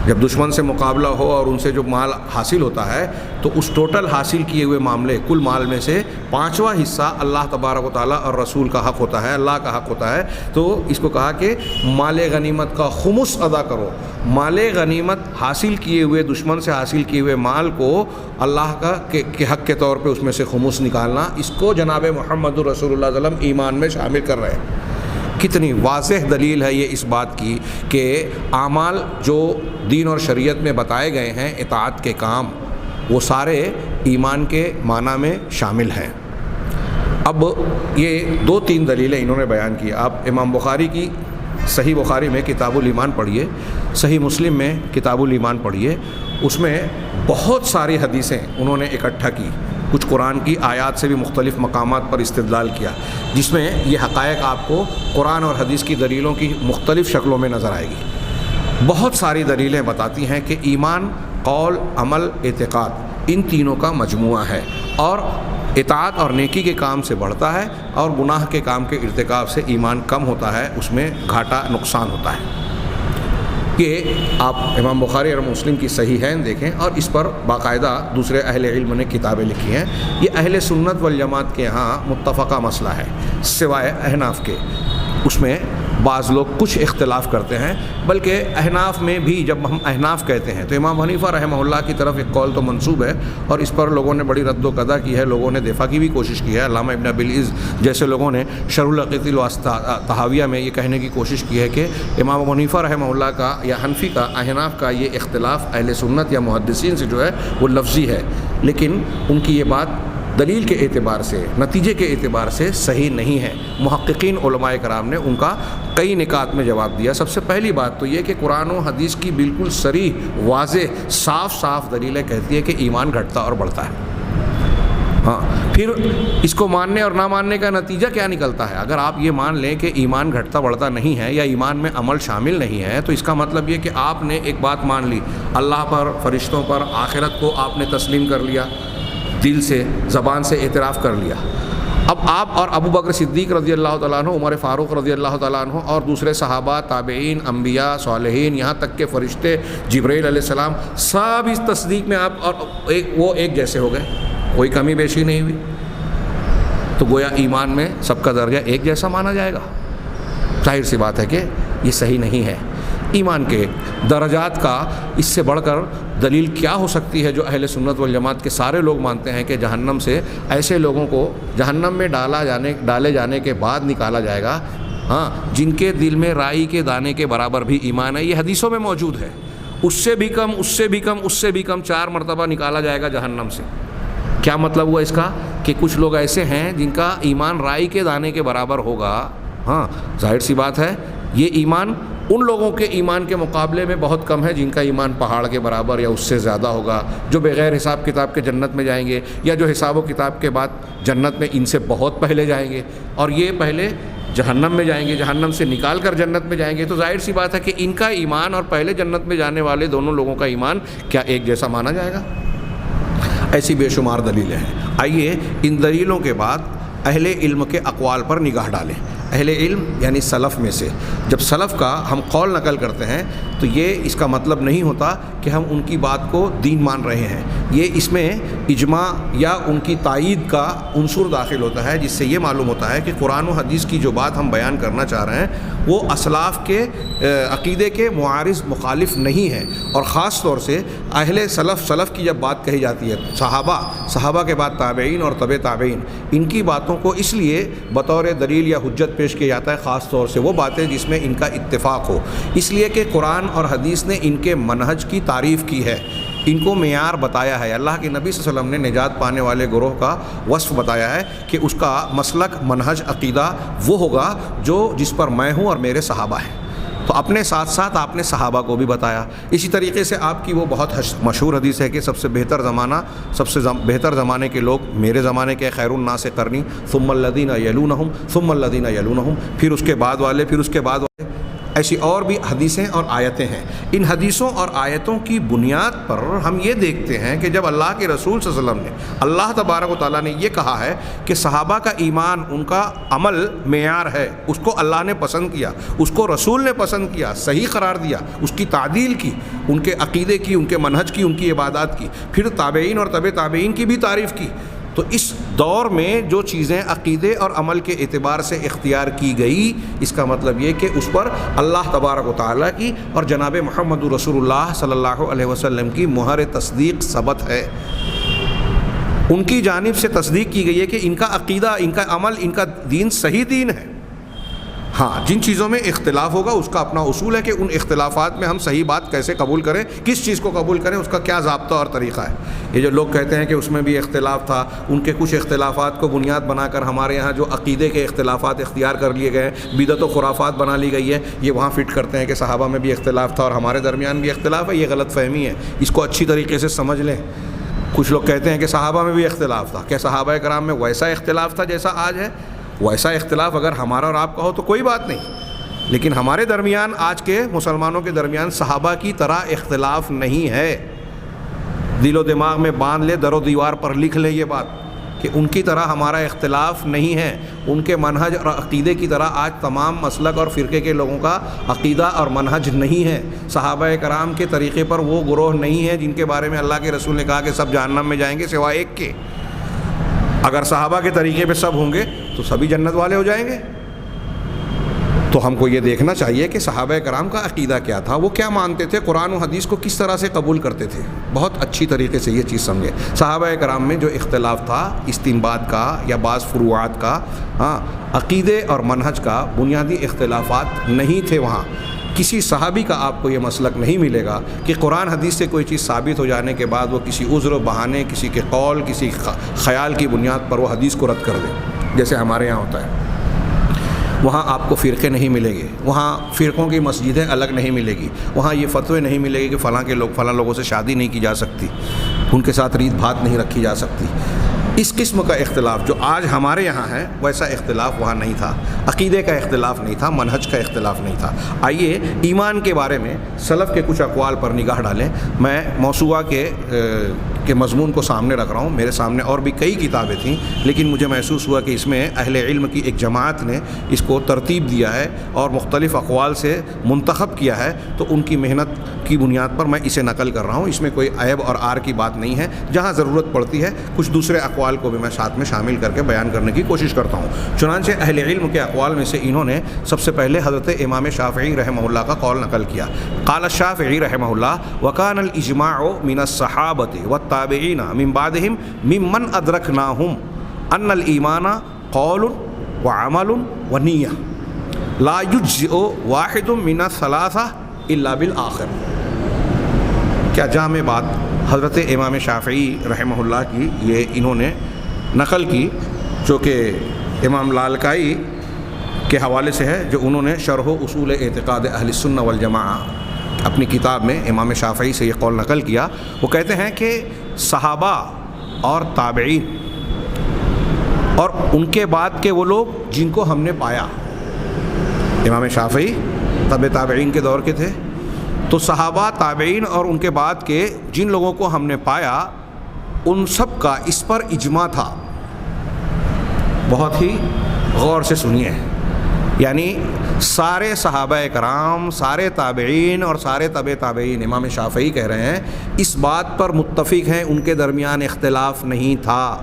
جب دشمن سے مقابلہ ہو اور ان سے جو مال حاصل ہوتا ہے تو اس ٹوٹل حاصل کیے ہوئے معاملے، کل مال میں سے 5واں حصہ اللہ تبارک و تعالیٰ اور رسول کا حق ہوتا ہے، اللہ کا حق ہوتا ہے۔ تو اس کو کہا کہ مال غنیمت کا خمس ادا کرو۔ مال غنیمت حاصل کیے ہوئے، دشمن سے حاصل کیے ہوئے مال کو اللہ کا کے حق کے طور پہ اس میں سے خمس نکالنا، اس کو جناب محمد رسول اللہ صلی اللہ علیہ وسلم ایمان میں شامل کر رہے ہیں۔ کتنی واضح دلیل ہے یہ اس بات کی کہ اعمال جو دین اور شریعت میں بتائے گئے ہیں، اطاعت کے کام، وہ سارے ایمان کے معنی میں شامل ہیں۔ اب یہ 2-3 دلیلیں انہوں نے بیان کی۔ آپ امام بخاری کی صحیح بخاری میں کتاب الایمان پڑھیے، صحیح مسلم میں کتاب الایمان پڑھیے، اس میں بہت ساری حدیثیں انہوں نے اکٹھا کی، کچھ قرآن کی آیات سے بھی مختلف مقامات پر استدلال کیا، جس میں یہ حقائق آپ کو قرآن اور حدیث کی دلیلوں کی مختلف شکلوں میں نظر آئے گی۔ بہت ساری دلیلیں بتاتی ہیں کہ ایمان قول، عمل، اعتقاد، ان تینوں کا مجموعہ ہے، اور اطاعت اور نیکی کے کام سے بڑھتا ہے، اور گناہ کے کام کے ارتکاب سے ایمان کم ہوتا ہے، اس میں گھاٹا، نقصان ہوتا ہے۔ یہ آپ امام بخاری اور مسلم کی صحیحین دیکھیں، اور اس پر باقاعدہ دوسرے اہل علم نے کتابیں لکھی ہیں۔ یہ اہل سنت والجماعت کے ہاں متفقہ مسئلہ ہے، سوائے احناف کے۔ اس میں بعض لوگ کچھ اختلاف کرتے ہیں، بلکہ احناف میں بھی جب ہم احناف کہتے ہیں تو امام حنیفہ رحمہ اللہ کی طرف ایک قول تو منسوب ہے، اور اس پر لوگوں نے بڑی رد و قضا کی ہے، لوگوں نے دفاع کی بھی کوشش کی ہے۔ علامہ ابن ابی العز جیسے لوگوں نے شرح العقیدۃ الطحاویہ میں یہ کہنے کی کوشش کی ہے کہ امام حنیفہ رحمہ اللہ کا یا حنفی کا احناف کا یہ اختلاف اہل سنت یا محدثین سے جو ہے وہ لفظی ہے، لیکن ان کی یہ بات دلیل کے اعتبار سے، نتیجے کے اعتبار سے صحیح نہیں ہے۔ محققین علماء کرام نے ان کا کئی نکات میں جواب دیا۔ سب سے پہلی بات تو یہ کہ قرآن و حدیث کی بالکل صریح، واضح، صاف دلیلیں کہتی ہے کہ ایمان گھٹتا اور بڑھتا ہے۔ ہاں، پھر اس کو ماننے اور نہ ماننے کا نتیجہ کیا نکلتا ہے؟ اگر آپ یہ مان لیں کہ ایمان گھٹتا بڑھتا نہیں ہے یا ایمان میں عمل شامل نہیں ہے، تو اس کا مطلب یہ کہ آپ نے ایک بات مان لی، اللہ پر، فرشتوں پر، آخرت کو آپ نے تسلیم کر لیا، دل سے، زبان سے اعتراف کر لیا۔ اب آپ اور ابو بکر صدیق رضی اللہ تعالیٰ عنہ، عمر فاروق رضی اللہ تعالیٰ عنہ اور دوسرے صحابہ، تابعین، انبیاء، صالحین، یہاں تک کہ فرشتے، جبرائیل علیہ السلام، سب اس تصدیق میں آپ اور وہ ایک جیسے ہو گئے، کوئی کمی بیشی نہیں ہوئی، تو گویا ایمان میں سب کا درجہ ایک جیسا مانا جائے گا۔ ظاہر سی بات ہے کہ یہ صحیح نہیں ہے۔ ایمان کے درجات کا اس سے بڑھ کر دلیل کیا ہو سکتی ہے جو اہل سنت والجماعت کے سارے لوگ مانتے ہیں کہ جہنم سے ایسے لوگوں کو جہنم میں ڈالے جانے کے بعد نکالا جائے گا، ہاں، جن کے دل میں رائی کے دانے کے برابر بھی ایمان ہے۔ یہ حدیثوں میں موجود ہے۔ اس سے بھی کم، اس سے بھی کم، اس سے بھی کم 4 مرتبہ نکالا جائے گا جہنم سے۔ کیا مطلب ہوا اس کا؟ کہ کچھ لوگ ایسے ہیں جن کا ایمان رائی کے دانے کے برابر ہوگا۔ ہاں، ظاہر سی بات ہے یہ ایمان ان لوگوں کے ایمان کے مقابلے میں بہت کم ہے جن کا ایمان پہاڑ کے برابر یا اس سے زیادہ ہوگا، جو بغیر حساب کتاب کے جنت میں جائیں گے، یا جو حساب و کتاب کے بعد جنت میں ان سے بہت پہلے جائیں گے، اور یہ پہلے جہنم میں جائیں گے، جہنم سے نکال کر جنت میں جائیں گے۔ تو ظاہر سی بات ہے کہ ان کا ایمان اور پہلے جنت میں جانے والے دونوں لوگوں کا ایمان کیا ایک جیسا مانا جائے گا؟ ایسی بے شمار دلیلیں ہیں۔ آئیے ان دلیلوں کے بعد اہل علم کے اقوال پر نگاہ ڈالیں۔ اہل علم یعنی سلف میں سے جب سلف کا ہم قول نقل کرتے ہیں تو یہ اس کا مطلب نہیں ہوتا کہ ہم ان کی بات کو دین مان رہے ہیں، یہ اس میں اجماع یا ان کی تائید کا عنصر داخل ہوتا ہے، جس سے یہ معلوم ہوتا ہے کہ قرآن و حدیث کی جو بات ہم بیان کرنا چاہ رہے ہیں وہ اسلاف کے عقیدے کے معارض مخالف نہیں ہے۔ اور خاص طور سے اہل سلف کی جب بات کہی جاتی ہے، صحابہ کے بعد تابعین اور تبع تابعین، ان کی باتوں کو اس لیے بطور دلیل یا حجت پیش کیا جاتا ہے، خاص طور سے وہ باتیں جس میں ان کا اتفاق ہو، اس لیے کہ قرآن اور حدیث نے ان کے منہج کی تعریف کی ہے، ان کو معیار بتایا ہے۔ اللہ کے نبی صلی اللہ علیہ وسلم نے نجات پانے والے گروہ کا وصف بتایا ہے کہ اس کا مسلک، منہج، عقیدہ وہ ہوگا جس پر میں ہوں اور میرے صحابہ ہیں۔ تو اپنے ساتھ ساتھ آپ نے صحابہ کو بھی بتایا۔ اسی طریقے سے آپ کی وہ بہت مشہور حدیث ہے کہ سب سے بہتر بہتر زمانے کے لوگ میرے زمانے کے، خیر الناس قرنی ثم الذین یلونہم ثم الذین یلونہم، پھر اس کے بعد والے، پھر اس کے بعد والے۔ ایسی اور بھی حدیثیں اور آیتیں ہیں۔ ان حدیثوں اور آیتوں کی بنیاد پر ہم یہ دیکھتے ہیں کہ جب اللہ کے رسول صلی اللہ علیہ وسلم نے، اللہ تبارک و تعالیٰ نے یہ کہا ہے کہ صحابہ کا ایمان، ان کا عمل معیار ہے، اس کو اللہ نے پسند کیا، اس کو رسول نے پسند کیا، صحیح قرار دیا، اس کی تعدیل کی، ان کے عقیدے کی، ان کے منہج کی، ان کی عبادات کی، پھر تابعین اور تبع تابعین کی بھی تعریف کی، تو اس دور میں جو چیزیں عقیدے اور عمل کے اعتبار سے اختیار کی گئی، اس کا مطلب یہ کہ اس پر اللہ تبارک و تعالیٰ کی اور جناب محمد رسول اللہ صلی اللہ علیہ وسلم کی مہر تصدیق ثبت ہے۔ ان کی جانب سے تصدیق کی گئی ہے کہ ان کا عقیدہ، ان کا عمل، ان کا دین صحیح دین ہے۔ ہاں، جن چیزوں میں اختلاف ہوگا اس کا اپنا اصول ہے کہ ان اختلافات میں ہم صحیح بات کیسے قبول کریں، کس چیز کو قبول کریں، اس کا کیا ضابطہ اور طریقہ ہے۔ یہ جو لوگ کہتے ہیں کہ اس میں بھی اختلاف تھا، ان کے کچھ اختلافات کو بنیاد بنا کر ہمارے یہاں جو عقیدے کے اختلافات اختیار کر لیے گئے ہیں، بدعت و خرافات بنا لی گئی ہے، یہ وہاں فٹ کرتے ہیں کہ صحابہ میں بھی اختلاف تھا اور ہمارے درمیان بھی اختلاف ہے۔ یہ غلط فہمی ہے، اس کو اچھی طریقے سے سمجھ لیں۔ کچھ لوگ کہتے ہیں کہ صحابہ میں بھی اختلاف تھا، کیا صحابہ کرام میں ویسا اختلاف تھا جیسا آج ہے؟ ویسا اختلاف اگر ہمارا اور آپ کا ہو تو کوئی بات نہیں، لیکن ہمارے درمیان، آج کے مسلمانوں کے درمیان صحابہ کی طرح اختلاف نہیں ہے۔ دل و دماغ میں باندھ لے، در و دیوار پر لکھ لے یہ بات کہ ان کی طرح ہمارا اختلاف نہیں ہے، ان کے منہج اور عقیدے کی طرح آج تمام مسلک اور فرقے کے لوگوں کا عقیدہ اور منہج نہیں ہے۔ صحابہ کرام کے طریقے پر وہ گروہ نہیں ہے جن کے بارے میں اللہ کے رسول نے کہا کہ سب جہنم میں جائیں گے سوائے ایک کے۔ اگر صحابہ کے طریقے پہ سب ہوں گے تو سبھی جنت والے ہو جائیں گے۔ تو ہم کو یہ دیکھنا چاہیے کہ صحابہ کرام کا عقیدہ کیا تھا، وہ کیا مانتے تھے، قرآن و حدیث کو کس طرح سے قبول کرتے تھے. بہت اچھی طریقے سے یہ چیز سمجھے. صحابہ کرام میں جو اختلاف تھا استنباط کا یا بعض فروعات کا، عقیدے اور منہج کا بنیادی اختلافات نہیں تھے. وہاں کسی صحابی کا آپ کو یہ مسلک نہیں ملے گا کہ قرآن حدیث سے کوئی چیز ثابت ہو جانے کے بعد وہ کسی عذر و بہانے، کسی کے قول، کسی خیال کی بنیاد پر وہ حدیث کو رد کر دے جیسے ہمارے یہاں ہوتا ہے. وہاں آپ کو فرقے نہیں ملیں گے، وہاں فرقوں کی مسجدیں الگ نہیں ملے گی، وہاں یہ فتوے نہیں ملے گی کہ فلاں لوگوں سے شادی نہیں کی جا سکتی، ان کے ساتھ ریت بھات نہیں رکھی جا سکتی. اس قسم کا اختلاف جو آج ہمارے یہاں ہے ویسا اختلاف وہاں نہیں تھا. عقیدے کا اختلاف نہیں تھا، منہج کا اختلاف نہیں تھا. آئیے ایمان کے بارے میں سلف کے کچھ اقوال پر نگاہ ڈالیں. میں موسوعہ کے مضمون کو سامنے رکھ رہا ہوں. میرے سامنے اور بھی کئی کتابیں تھیں لیکن مجھے محسوس ہوا کہ اس میں اہل علم کی ایک جماعت نے اس کو ترتیب دیا ہے اور مختلف اقوال سے منتخب کیا ہے، تو ان کی محنت کی بنیاد پر میں اسے نقل کر رہا ہوں. اس میں کوئی عیب اور آر کی بات نہیں ہے. جہاں ضرورت پڑتی ہے کچھ دوسرے اقوال کو بھی میں ساتھ میں شامل کر کے بیان کرنے کی کوشش کرتا ہوں. چنانچہ اہل علم کے اقوال میں سے انہوں نے سب سے پہلے حضرت امام شافعی رحمہ اللہ کا قول نقل کیا. قال الشافعی رحمہ اللہ وکان الاجماع من الصحابۃ والتابعین من بعدهم ممن ادرکناهم ان الایمان قول وعمل ونیہ لا یجزئ واحد من الثلاثہ الا بالآخر. کیا جامع بات حضرت امام شافعی رحمہ اللہ کی یہ انہوں نے نقل کی، جو کہ امام لالکائی کے حوالے سے ہے، جو انہوں نے شرح اصول اعتقاد اہل السنہ والجماعہ اپنی کتاب میں امام شافعی سے یہ قول نقل کیا. وہ کہتے ہیں کہ صحابہ اور تابعین اور ان کے بعد کے وہ لوگ جن کو ہم نے پایا، امام شافعی تابعین کے دور کے تھے، تو صحابہ، تابعین اور ان کے بعد کے جن لوگوں کو ہم نے پایا ان سب کا اس پر اجماع تھا. بہت ہی غور سے سنیے، یعنی سارے صحابہ کرام، سارے تابعین اور سارے تابعین، امام شافعی کہہ رہے ہیں اس بات پر متفق ہیں، ان کے درمیان اختلاف نہیں تھا.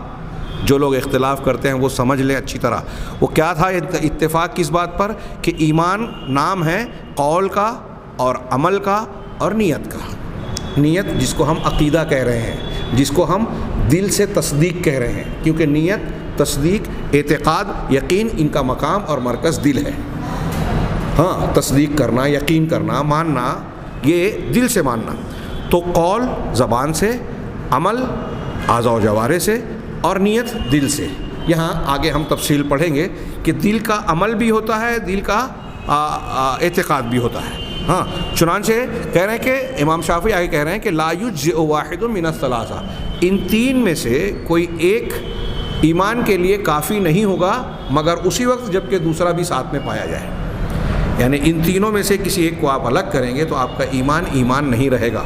جو لوگ اختلاف کرتے ہیں وہ سمجھ لیں اچھی طرح. وہ کیا تھا اتفاق کس بات پر؟ کہ ایمان نام ہے قول کا اور عمل کا اور نیت کا. نیت جس کو ہم عقیدہ کہہ رہے ہیں، جس کو ہم دل سے تصدیق کہہ رہے ہیں، کیونکہ نیت، تصدیق، اعتقاد، یقین، ان کا مقام اور مرکز دل ہے. ہاں، تصدیق کرنا، یقین کرنا، ماننا، یہ دل سے ماننا. تو قول زبان سے، عمل اعضاء و جوارح سے اور نیت دل سے. یہاں آگے ہم تفصیل پڑھیں گے کہ دل کا عمل بھی ہوتا ہے، دل کا اعتقاد بھی ہوتا ہے. ہاں، چنانچہ کہہ رہے ہیں کہ امام شافعی آگے کہہ رہے ہیں کہ لا یجزئ واحد من الثلاثہ، ان تین میں سے کوئی ایک ایمان کے لیے کافی نہیں ہوگا مگر اسی وقت جب کہ دوسرا بھی ساتھ میں پایا جائے. یعنی ان تینوں میں سے کسی ایک کو آپ الگ کریں گے تو آپ کا ایمان نہیں رہے گا،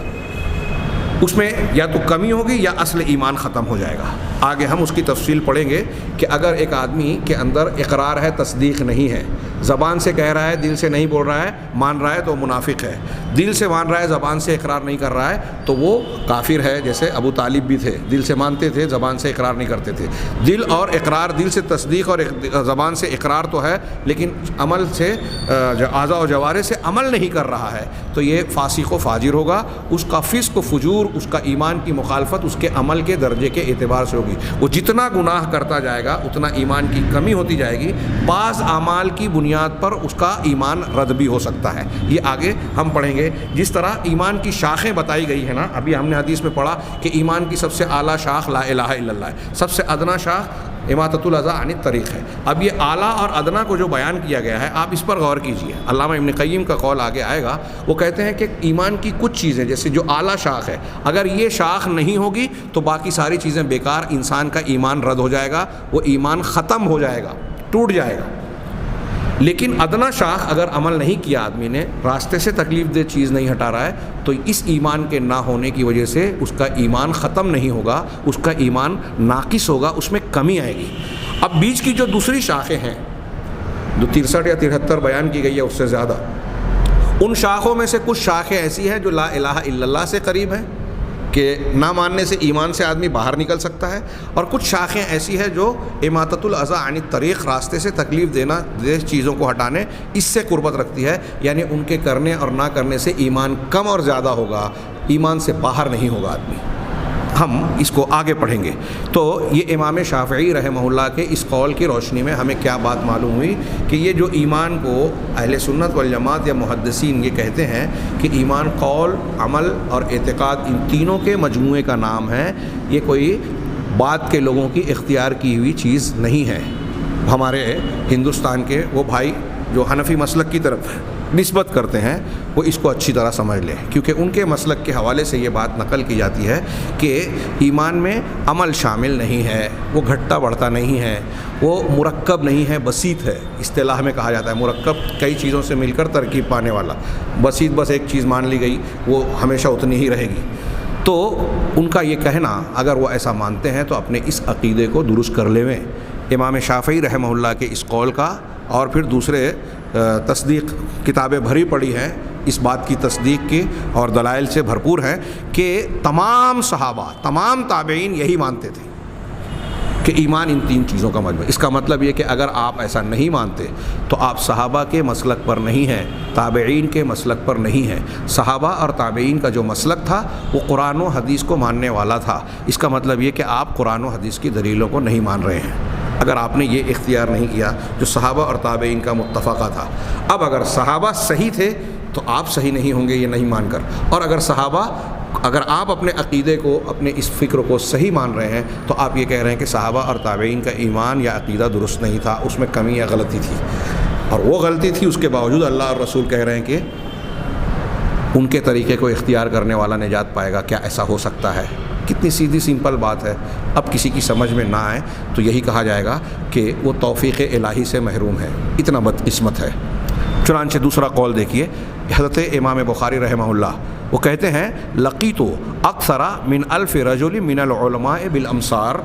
اس میں یا تو کمی ہوگی یا اصل ایمان ختم ہو جائے گا. آگے ہم اس کی تفصیل پڑھیں گے کہ اگر ایک آدمی کے اندر اقرار ہے، تصدیق نہیں ہے، زبان سے کہہ رہا ہے، دل سے نہیں بول رہا ہے، مان رہا ہے تو منافق ہے. دل سے مان رہا ہے، زبان سے اقرار نہیں کر رہا ہے تو وہ کافر ہے. جیسے ابو طالب بھی تھے، دل سے مانتے تھے، زبان سے اقرار نہیں کرتے تھے. دل اور اقرار، دل سے تصدیق اور زبان سے اقرار تو ہے لیکن عمل سے، اعضاء و جوارح سے عمل نہیں کر رہا ہے تو یہ فاسق و فاجر ہوگا. اس کا فسق و فجور، اس کا ایمان کی مخالفت اس کے عمل کے درجے کے اعتبار سے ہوگی. وہ جتنا گناہ کرتا جائے گا اتنا ایمان کی کمی ہوتی جائے گی. بعض اعمال کی بنیاد پر اس کا ایمان رد بھی ہو سکتا ہے. یہ آگے ہم پڑھیں گے. جس طرح ایمان کی شاخیں بتائی گئی ہیں نا، ابھی ہم نے حدیث میں پڑھا کہ ایمان کی سب سے اعلیٰ شاخ لا الہ الا اللہ ہے، سب سے ادنا شاخ اماطۃ الاذی عن الطریق ہے. اب یہ اعلیٰ اور ادنا کو جو بیان کیا گیا ہے آپ اس پر غور کیجئے. علامہ ابن قیم کا قول آگے آئے گا. وہ کہتے ہیں کہ ایمان کی کچھ چیزیں جیسے جو اعلیٰ شاخ ہے، اگر یہ شاخ نہیں ہوگی تو باقی ساری چیزیں بیکار، انسان کا ایمان رد ہو جائے گا، وہ ایمان ختم ہو جائے گا، ٹوٹ جائے گا. لیکن ادنا شاخ اگر عمل نہیں کیا آدمی نے، راستے سے تکلیف دہ چیز نہیں ہٹا رہا ہے تو اس ایمان کے نہ ہونے کی وجہ سے اس کا ایمان ختم نہیں ہوگا، اس کا ایمان ناقص ہوگا، اس میں کمی آئے گی. اب بیچ کی جو دوسری شاخیں ہیں جو 63 یا 73 بیان کی گئی ہے اس سے زیادہ، ان شاخوں میں سے کچھ شاخیں ایسی ہیں جو لا الہ الا اللہ سے قریب ہیں کہ نہ ماننے سے ایمان سے آدمی باہر نکل سکتا ہے، اور کچھ شاخیں ایسی ہیں جو اماطۃ الاذی عن الطریق، راستے سے تکلیف دے چیزوں کو ہٹانے، اس سے قربت رکھتی ہے، یعنی ان کے کرنے اور نہ کرنے سے ایمان کم اور زیادہ ہوگا، ایمان سے باہر نہیں ہوگا آدمی۔ ہم اس کو آگے پڑھیں گے۔ تو یہ امام شافعی رحمہ اللہ کے اس قول کی روشنی میں ہمیں کیا بات معلوم ہوئی کہ یہ جو ایمان کو اہل سنت والجماعت یا محدثین یہ کہتے ہیں کہ ایمان قول، عمل اور اعتقاد، ان تینوں کے مجموعے کا نام ہے، یہ کوئی بعد کے لوگوں کی اختیار کی ہوئی چیز نہیں ہے۔ ہمارے ہندوستان کے وہ بھائی جو حنفی مسلک کی طرف نسبت کرتے ہیں وہ اس کو اچھی طرح سمجھ لیں، کیونکہ ان کے مسلک کے حوالے سے یہ بات نقل کی جاتی ہے کہ ایمان میں عمل شامل نہیں ہے، وہ گھٹتا بڑھتا نہیں ہے، وہ مرکب نہیں ہے، بسیط ہے۔ اصطلاح میں کہا جاتا ہے مرکب کئی چیزوں سے مل کر ترکیب پانے والا، بسیط بس ایک چیز مان لی گئی وہ ہمیشہ اتنی ہی رہے گی۔ تو ان کا یہ کہنا اگر وہ ایسا مانتے ہیں تو اپنے اس عقیدے کو درست کر لیں۔ امام شافعی رحمہ اللہ کے اس قول کا اور پھر دوسرے تصدیق کتابیں بھری پڑی ہیں اس بات کی تصدیق کی اور دلائل سے بھرپور ہیں کہ تمام صحابہ، تمام تابعین یہی مانتے تھے کہ ایمان ان تین چیزوں کا مجموعہ۔ اس کا مطلب یہ کہ اگر آپ ایسا نہیں مانتے تو آپ صحابہ کے مسلک پر نہیں ہیں، تابعین کے مسلک پر نہیں ہیں۔ صحابہ اور تابعین کا جو مسلک تھا وہ قرآن و حدیث کو ماننے والا تھا۔ اس کا مطلب یہ کہ آپ قرآن و حدیث کی دلیلوں کو نہیں مان رہے ہیں اگر آپ نے یہ اختیار نہیں کیا جو صحابہ اور تابعین کا متفقہ تھا۔ اب اگر صحابہ صحیح تھے تو آپ صحیح نہیں ہوں گے یہ نہیں مان کر، اور اگر آپ اپنے عقیدے کو، اپنے اس فکر کو صحیح مان رہے ہیں تو آپ یہ کہہ رہے ہیں کہ صحابہ اور تابعین کا ایمان یا عقیدہ درست نہیں تھا، اس میں کمی یا غلطی تھی، اور وہ غلطی تھی، اس کے باوجود اللہ اور رسول کہہ رہے ہیں کہ ان کے طریقے کو اختیار کرنے والا نجات پائے گا۔ کیا ایسا ہو سکتا ہے؟ کتنی سیدھی سمپل بات ہے۔ اب کسی کی سمجھ میں نہ آئے تو یہی کہا جائے گا کہ وہ توفیق الہی سے محروم ہے، اتنا بدقسمت ہے۔ چنانچہ دوسرا قول دیکھیے، حضرت امام بخاری رحمہ اللہ وہ کہتے ہیں لقیت اکثر من 1000 رجل من العلماء بالامصار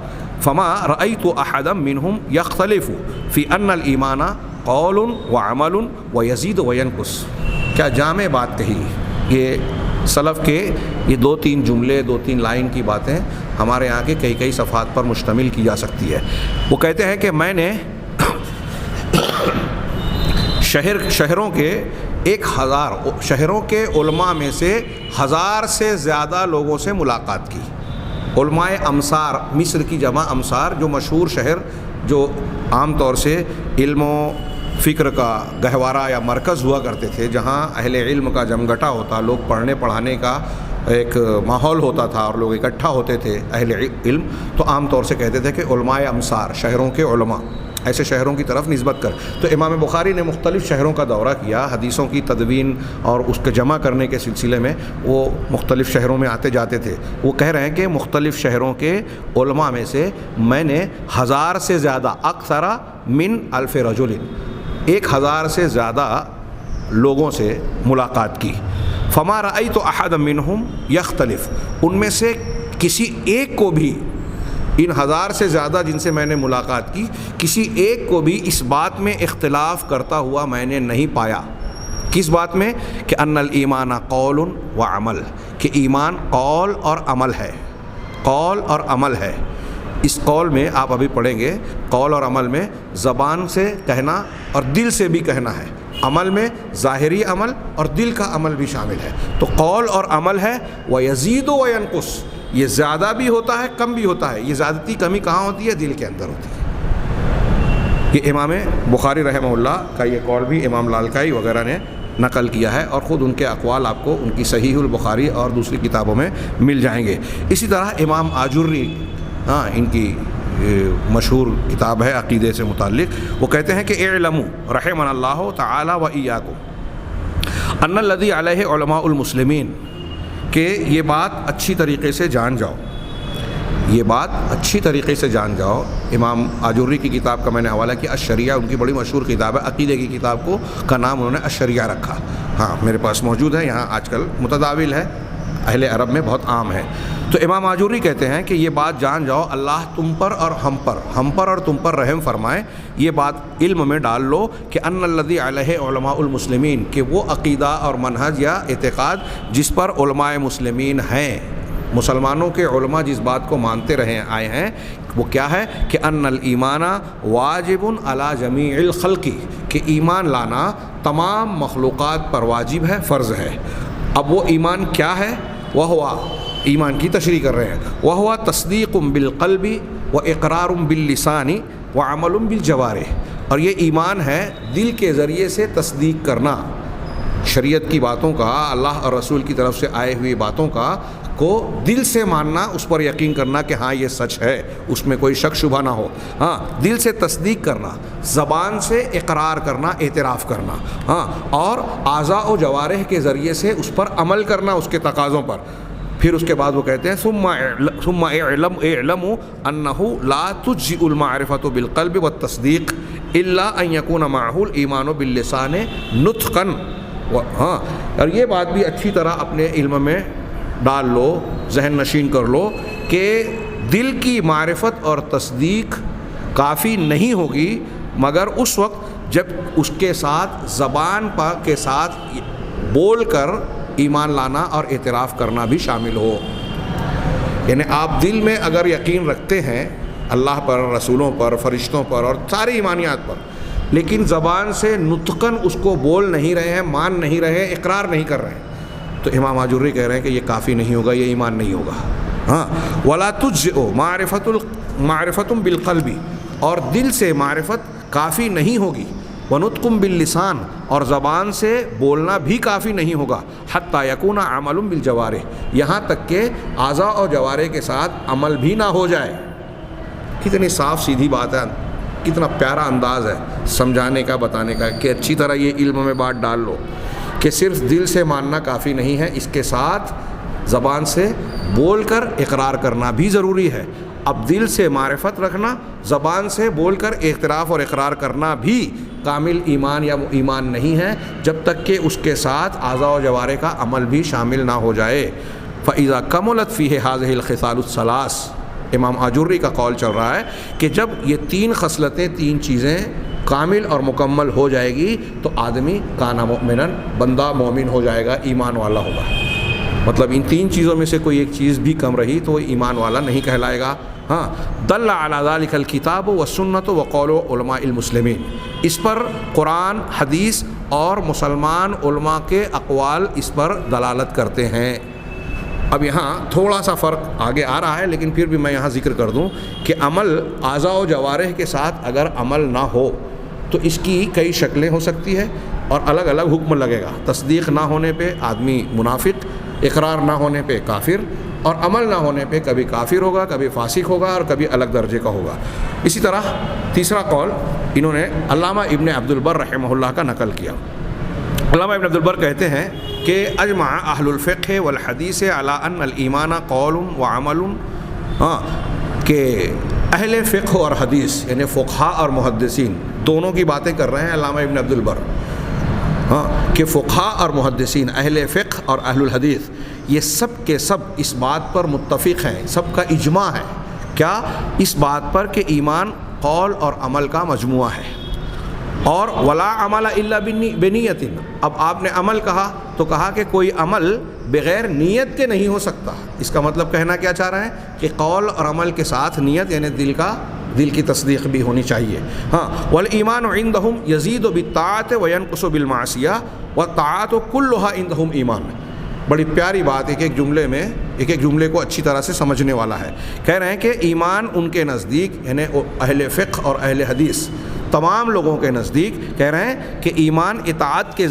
فما رأيت احدا منهم يختلف في ان الايمان قول وعمل ويزيد وينقص۔ کیا جامع بات کہی۔ یہ سلف کے یہ 2-3 جملے، 2-3 لائن کی باتیں ہمارے یہاں کے کئی صفحات پر مشتمل کی جا سکتی ہے۔ وہ کہتے ہیں کہ میں نے شہروں کے 1000 شہروں کے علماء میں سے 1000 سے زیادہ لوگوں سے ملاقات کی۔ علماء امصار، مصر کی جمع امصار، جو مشہور شہر جو عام طور سے علم و فکر کا گہوارہ یا مرکز ہوا کرتے تھے، جہاں اہل علم کا جمگٹا ہوتا، لوگ پڑھنے پڑھانے کا ایک ماحول ہوتا تھا اور لوگ اکٹھا ہوتے تھے اہل علم، تو عام طور سے کہتے تھے کہ علماء امصار، شہروں کے علماء، ایسے شہروں کی طرف نسبت کر۔ تو امام بخاری نے مختلف شہروں کا دورہ کیا، حدیثوں کی تدوین اور اس کے جمع کرنے کے سلسلے میں وہ مختلف شہروں میں آتے جاتے تھے۔ وہ کہہ رہے ہیں کہ مختلف شہروں کے علماء میں سے میں نے 1000 سے زیادہ، اکثر من 1000 رجل، 1000 سے زیادہ لوگوں سے ملاقات کی۔ فما رأیت احد منہم یختلف، ان میں سے کسی ایک کو بھی، ان 1000 سے زیادہ جن سے میں نے ملاقات کی، کسی ایک کو بھی اس بات میں اختلاف کرتا ہوا میں نے نہیں پایا۔ کس بات میں؟ کہ ان الایمان قول و عمل، کہ ایمان قول اور عمل ہے، قول اور عمل ہے۔ اس قول میں آپ ابھی پڑھیں گے، قول اور عمل میں زبان سے کہنا اور دل سے بھی کہنا ہے، عمل میں ظاہری عمل اور دل کا عمل بھی شامل ہے۔ تو قول اور عمل ہے، وَيَزِيدُ وَيَنْقُصُ، یہ زیادہ بھی ہوتا ہے کم بھی ہوتا ہے۔ یہ زیادتی کمی کہاں ہوتی ہے؟ دل کے اندر ہوتی ہے۔ یہ امام بخاری رحمہ اللہ کا یہ قول بھی امام لالکائی وغیرہ نے نقل کیا ہے، اور خود ان کے اقوال آپ کو ان کی صحیح البخاری اور دوسری کتابوں میں مل جائیں گے۔ اسی طرح امام آجری، ان کی مشہور کتاب ہے عقیدے سے متعلق، وہ کہتے ہیں کہ اعلموا رحمنا اللہ تعالی و ایاکم ان الذی علیہ علماء المسلمین، کہ یہ بات اچھی طریقے سے جان جاؤ، یہ بات اچھی طریقے سے جان جاؤ۔ امام آجوری کی کتاب کا میں نے حوالہ کیا، الشریعہ، ان کی بڑی مشہور کتاب ہے، عقیدے کی کتاب کا نام انہوں نے الشریعہ رکھا۔ ہاں میرے پاس موجود ہے، یہاں آج کل متداول ہے، اہل عرب میں بہت عام ہے۔ تو امام آجوری کہتے ہیں کہ یہ بات جان جاؤ، اللہ تم پر اور ہم پر اور تم پر رحم فرمائے، یہ بات علم میں ڈال لو کہ ان الذی علیہ علماء المسلمین، کہ وہ عقیدہ اور منہج یا اعتقاد جس پر علماء مسلمین ہیں، مسلمانوں کے علماء جس بات کو مانتے رہے آئے ہیں وہ کیا ہے کہ ان الایمان واجب علی جمیع الخلق، کہ ایمان لانا تمام مخلوقات پر واجب ہے، فرض ہے۔ اب وہ ایمان کیا ہے؟ وہ ہوا، ایمان کی تشریح کر رہے ہیں، وہ ہوا تصدیق بالقلب و اقرار باللسان و عمل بالجوارح، اور یہ ایمان ہے دل کے ذریعے سے تصدیق کرنا شریعت کی باتوں کا، اللہ اور رسول کی طرف سے آئے ہوئی باتوں کا کو دل سے ماننا، اس پر یقین کرنا کہ ہاں یہ سچ ہے، اس میں کوئی شک شبہ نہ ہو، ہاں دل سے تصدیق کرنا، زبان سے اقرار کرنا، اعتراف کرنا، ہاں اور اعضاء و جوارح کے ذریعے سے اس پر عمل کرنا، اس کے تقاضوں پر۔ پھر اس کے بعد وہ کہتے ہیں ثم اعلموا انه لا تجزئ المعرفة بالقلب والتصدیق الا ان يكون معه الايمان باللسان نطقا، ہاں اور یہ بات بھی اچھی طرح اپنے علم میں ڈال لو، ذہن نشین کر لو کہ دل کی معرفت اور تصدیق کافی نہیں ہوگی مگر اس وقت جب اس کے ساتھ زبان کے ساتھ بول کر ایمان لانا اور اعتراف کرنا بھی شامل ہو۔ یعنی آپ دل میں اگر یقین رکھتے ہیں اللہ پر، رسولوں پر، فرشتوں پر اور ساری ایمانیات پر، لیکن زبان سے نطقاً اس کو بول نہیں رہے ہیں، مان نہیں رہے ہیں، اقرار نہیں کر رہے ہیں، تو امام آجری کہہ رہے ہیں کہ یہ کافی نہیں ہوگا، یہ ایمان نہیں ہوگا۔ ہاں ولا تجزئ معرفت بالقلب، اور دل سے معرفت کافی نہیں ہوگی، ونطق باللسان، اور زبان سے بولنا بھی کافی نہیں ہوگا، حتی یکون عمل بالجوارح، یہاں تک کہ اعضاء اور جوارح کے ساتھ عمل بھی نہ ہو جائے۔ کتنی صاف سیدھی بات ہے، کتنا پیارا انداز ہے سمجھانے کا، بتانے کا، کہ اچھی طرح یہ علم میں بات ڈال لو کہ صرف دل سے ماننا کافی نہیں ہے، اس کے ساتھ زبان سے بول کر اقرار کرنا بھی ضروری ہے۔ اب دل سے معرفت رکھنا، زبان سے بول کر اعتراف اور اقرار کرنا بھی کامل ایمان یا ایمان نہیں ہے جب تک کہ اس کے ساتھ اعضاء و جوارح کا عمل بھی شامل نہ ہو جائے۔ فَإِذَا كَمُلَتْ فِيهِ هَذِهِ الْخِصَالُ الثَّلَاث، امام آجری کا قول چل رہا ہے کہ جب یہ تین خصلتیں، تین چیزیں کامل اور مکمل ہو جائے گی تو آدمی کانا مؤمناً، بندہ مومن ہو جائے گا، ایمان والا ہوگا۔ مطلب ان تین چیزوں میں سے کوئی ایک چیز بھی کم رہی تو وہ ایمان والا نہیں کہلائے گا۔ ہاں دل علی ذلک الکتاب والسنۃ وقول علماء المسلمین، اس پر قرآن، حدیث اور مسلمان علماء کے اقوال اس پر دلالت کرتے ہیں۔ اب یہاں تھوڑا سا فرق آگے آ رہا ہے، لیکن پھر بھی میں یہاں ذکر کر دوں کہ عمل اعضاء و جوارح کے ساتھ اگر عمل نہ ہو تو اس کی کئی شکلیں ہو سکتی ہے اور الگ الگ حکم لگے گا۔ تصدیق نہ ہونے پہ آدمی منافق، اقرار نہ ہونے پہ کافر، اور عمل نہ ہونے پہ کبھی کافر ہوگا، کبھی فاسق ہوگا اور کبھی الگ درجے کا ہوگا۔ اسی طرح تیسرا قول انہوں نے علامہ ابن عبد البر رحمہ اللہ کا نقل کیا۔ علامہ ابن عبد البر کہتے ہیں کہ اجمع اہل الفقہ والحدیث علی ان الایمان قول وعمل، کہ اہل فقہ اور حدیث یعنی فقہاء اور محدثین دونوں کی باتیں کر رہے ہیں علامہ ابن عبد البر، کہ فقہاء اور محدثین، اہل فقہ اور اہل الحدیث، یہ سب کے سب اس بات پر متفق ہیں، سب کا اجماع ہے، کیا اس بات پر کہ ایمان قول اور عمل کا مجموعہ ہے۔ اور ولا عمل الا بنیت، اب آپ نے عمل کہا تو کہا کہ کوئی عمل بغیر نیت کے نہیں ہو سکتا۔ اس کا مطلب کہنا کیا چاہ رہے ہیں کہ قول اور عمل کے ساتھ نیت یعنی دل کی تصدیق بھی ہونی چاہیے۔ ہاں والایمان عندهم یزید بالطاعت وینقص بالمعصیہ والطاعت كلها عندهم ایمان۔ بڑی پیاری بات ایک ایک جملے کو اچھی طرح سے سمجھنے والا ہے۔ کہہ رہے ہیں کہ ایمان ان کے نزدیک یعنی اہل فقہ اور اہل حدیث تمام لوگوں کے نزدیک کہہ رہے ہیں کہ ایمان اطاعت کے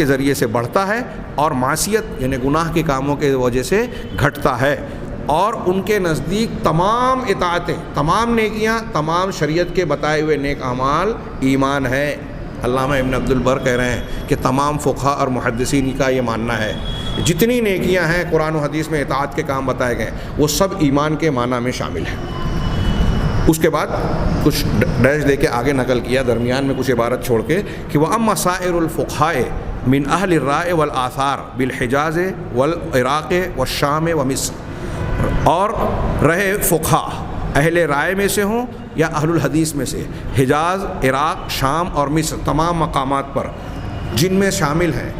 ذریعے سے بڑھتا ہے اور معصیت یعنی گناہ کے کاموں کے وجہ سے گھٹتا ہے، اور ان کے نزدیک تمام اطاعتیں، تمام نیکیاں، تمام شریعت کے بتائے ہوئے نیک اعمال ایمان ہے۔ علامہ ابن عبد البر کہہ رہے ہیں کہ تمام فقہاء اور محدثین کا یہ ماننا ہے، جتنی نیکیاں ہیں قرآن و حدیث میں اطاعت کے کام بتائے گئے وہ سب ایمان کے معنی میں شامل ہیں۔ اس کے بعد کچھ ڈیش دے کے آگے نقل کیا درمیان میں کچھ عبارت چھوڑ کے کہ وَأَمَّا سَائِرُ الْفُقْهَاءِ مِنْ أَهْلِ الرَّائِ وَالْآثَارِ بِالْحِجَازِ وَالْعِرَاقِ وَالشَّامِ وَمِصْرِ، اور رہے فقہاء اہل رائے میں سے ہوں یا اہل الحدیث میں سے، حجاز، عراق، شام اور مصر تمام مقامات پر جن میں شامل ہیں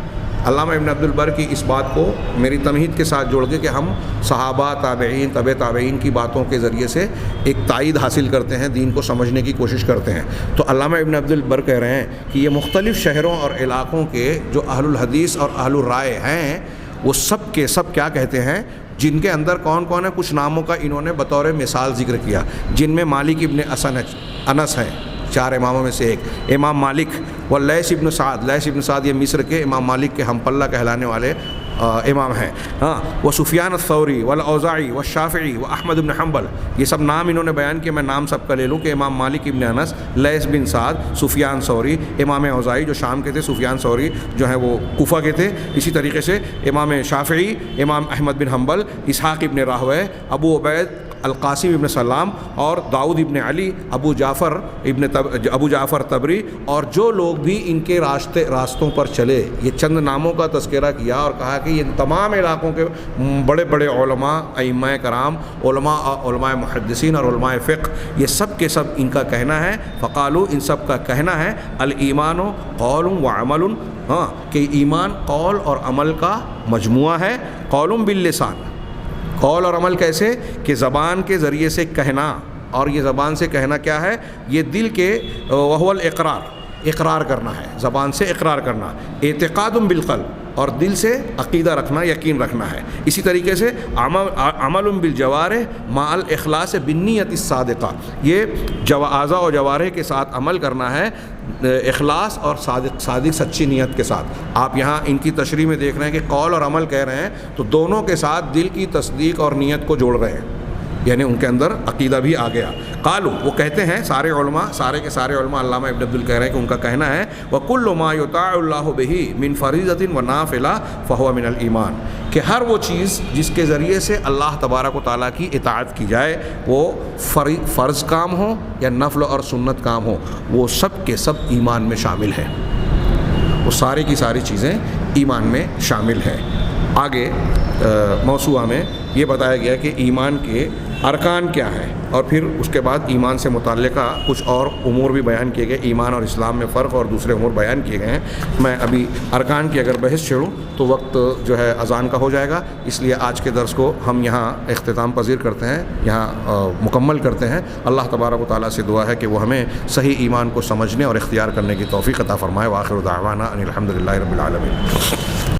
علامہ ابن عبد البر کی اس بات کو میری تمہید کے ساتھ جوڑ کے کہ ہم صحابہ، تابعین، تبع تابعین کی باتوں کے ذریعے سے ایک تائید حاصل کرتے ہیں، دین کو سمجھنے کی کوشش کرتے ہیں. تو علامہ ابن عبد البر کہہ رہے ہیں کہ یہ مختلف شہروں اور علاقوں کے جو اہل الحدیث اور اہل الرائے ہیں وہ سب کے سب کیا کہتے ہیں، جن کے اندر کون کون ہے، کچھ ناموں کا انہوں نے بطور مثال ذکر کیا، جن میں مالک ابن انس ہیں، 4 اماموں میں سے ایک امام مالک، و لیث ابن سعد. لیث ابن سعد یہ مصر کے امام مالک کے ہم پلہ کہلانے والے امام ہیں. وہ سفیان الثوری والاوزاعی والشافعی و احمد بن حنبل، یہ سب نام انہوں نے بیان کیے. میں نام سب کا لے لوں کہ امام مالک ابن انس، لیث بن سعد، سفیان ثوری، امام اوزاعی جو شام کے تھے، سفیان ثوری جو ہیں وہ کوفہ کے تھے، اسی طریقے سے امام شافعی، امام احمد بن حنبل، اسحاق ابن راہویہ، ابو عبید القاسم ابن سلام اور داؤد ابن علی، ابو جعفر طبری، اور جو لوگ بھی ان کے راستوں پر چلے. یہ چند ناموں کا تذکرہ کیا اور کہا کہ یہ تمام علاقوں کے بڑے بڑے علماء، ائمہ کرام، علماء محدثین اور علماء فقہ، یہ سب کے سب ان کا کہنا ہے. فقالو، ان سب کا کہنا ہے، الایمان قول و عمل، کہ ایمان قول اور عمل کا مجموعہ ہے. قول باللسان، قول اور عمل کیسے کہ زبان کے ذریعے سے کہنا، اور یہ زبان سے کہنا کیا ہے، یہ دل کے وہو اقرار کرنا ہے، زبان سے اقرار کرنا. اعتقاد بالقلب، اور دل سے عقیدہ رکھنا، یقین رکھنا ہے. اسی طریقے سے عمل بالجوارح مع الاخلاص بالنیت الصادقہ، یہ اعضاء و جوارح کے ساتھ عمل کرنا ہے اخلاص اور صادق سچی نیت کے ساتھ. آپ یہاں ان کی تشریح میں دیکھ رہے ہیں کہ قول اور عمل کہہ رہے ہیں تو دونوں کے ساتھ دل کی تصدیق اور نیت کو جوڑ رہے ہیں، یعنی ان کے اندر عقیدہ بھی آ گیا. قالو، وہ کہتے ہیں سارے علماء، سارے کے سارے علماء، علامہ ابن عبد ال کہہ رہے ہیں کہ ان کا کہنا ہے وَكُلُّ مَا يُطَاعُ اللَّهُ بِهِ مِنْ فَرِيضَةٍ وَنَافِلَةٍ فَهُوَ مِنَ الْإِيمَانِ، کہ ہر وہ چیز جس کے ذریعے سے اللہ تبارک و تعالیٰ کی اطاعت کی جائے، وہ فرض کام ہو یا نفل اور سنت کام ہو، وہ سب کے سب ایمان میں شامل ہیں. وہ ساری کی ساری چیزیں ایمان میں شامل ہیں. آگے موضوع میں یہ بتایا گیا کہ ایمان کے ارکان کیا ہیں، اور پھر اس کے بعد ایمان سے متعلقہ کچھ اور امور بھی بیان کیے گئے. ایمان اور اسلام میں فرق اور دوسرے امور بیان کیے گئے ہیں. میں ابھی ارکان کی اگر بحث چھیڑوں تو وقت جو ہے اذان کا ہو جائے گا، اس لیے آج کے درس کو ہم یہاں اختتام پذیر کرتے ہیں، یہاں مکمل کرتے ہیں. اللہ تبارک و تعالیٰ سے دعا ہے کہ وہ ہمیں صحیح ایمان کو سمجھنے اور اختیار کرنے کی توفیق عطا فرمائے. وآخر دعوانا ان الحمد للہ رب العالمین.